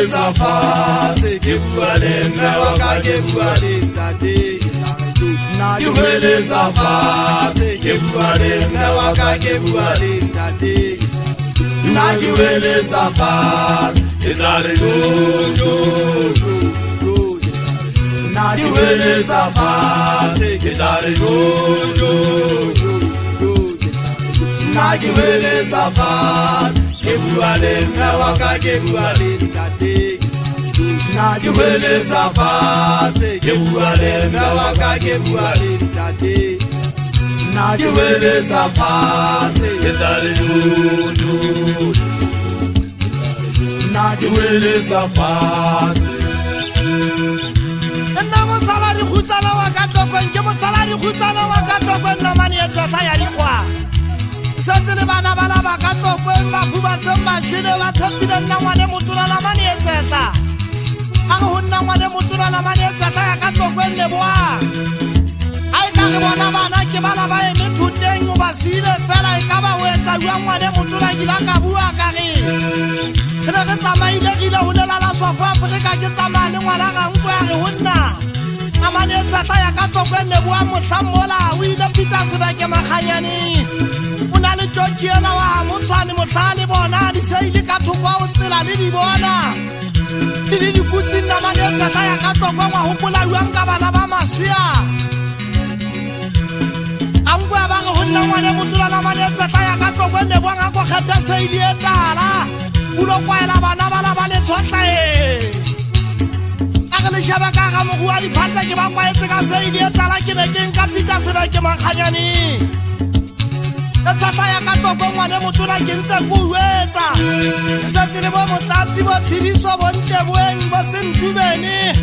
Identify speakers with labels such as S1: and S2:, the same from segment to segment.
S1: hweletsa fatshe ke bua le mme wa ka ke bua le ntate ke hweletsa fatshe ke bua le mme wa ka ke bua le ntate nna ke hweletsa fatshe ke tla re yo nna ke hweletsa fatshe ke tla re yo nna ke hweletsa fatshe ke bua le mme wa ka ke bua le ntate nna ke hweletsa fatshe ke bua le mme wa ka ke bua le ntate nna ke hweletsa fatshe ke tla re yo nna ke hweletsa fatshe
S2: nna mosaladi khutsana wa ka tlokwen ke mosaladi khutsana wa ka tlokwen na mane etsa ya dikwa sentse le bana ba ka tlokwen ba phuba sembashile ba tshepile nna ngwane motona la mane etsa a go nna ngwane motona la mane etsa ya ka tlokwen le boa ai ka re bona bana ke bana ba eme thuteng mo basile fela e ka ba o etsa bua ngwane motona ke la ka bua ka re re re tsamaile gile ho lela la swafa Afrika ke tsamane ngwana ga nkwa re honna amane etsa ya ka tlokwen le boa mohlamola o ile pitsa sebeke makganyane una le Georgiana wa motshwane mohlale bona di seile ka thoko o tsela le di bona di kutsi nna mane etsa ya ka tlokwa wa hopola luang ka bana ba masia angwa ba go nna ngwane motula la mane etsa ya ka tlokwa le boa go kgetha seile etala ulo kwaela bana ba le tshotla a re le shaba ka ga mogwa di phata ke ba kwaetse ka seile etala ke ne ke nka pita sebeke makganyane Tsata ya ka tlokwe ngwane motona ke ntse go uetsa se tsile bo motlatsi bo tshidiso bo nteboeng bo sentubene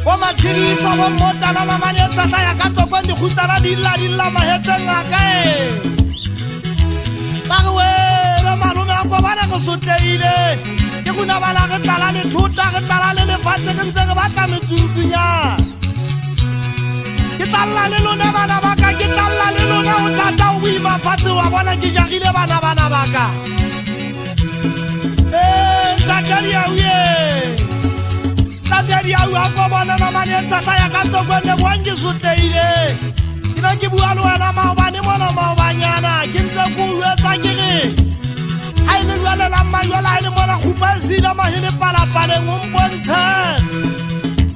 S2: bo matshidiso bo motana la mane tsata ya ka tlokwe di khutsana di la maheteng a ka ba we re malume a go bana go sotleile ke gona bana re tlala le thuta re tlala le lefatshe ke ntse re batla metsuntsunya ke tlala le lona bana ba ka ke tlala le lona o tata o ima fatse wa bona ke jagile bana ba ka tatadi ya uya go bona na mane tsata ya ka tlokwen le boang ke sotleile ke na ke bua le wena maobane mona maobanyana ke ntse go uetsa ke re ha ile jwale la mmayela ha ile mona khupasile mahele palapale ngompontshe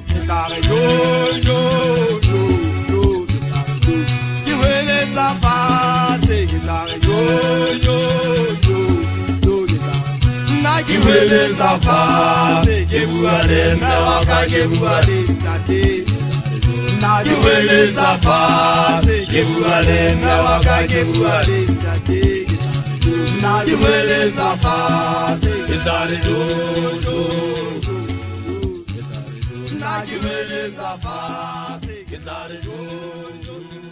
S1: ke tla re yo ke hweletsa fatshe ke tla re yo nna ke hweletsa fatshe ke bua le mme wa ka ke bua le ntate nna ke hweletsa fatshe ke bua le mme wa ka ke bua le ntate nna ke hweletsa fatshe ke tla re yo nna ke hweletsa fatshe ke tla re yo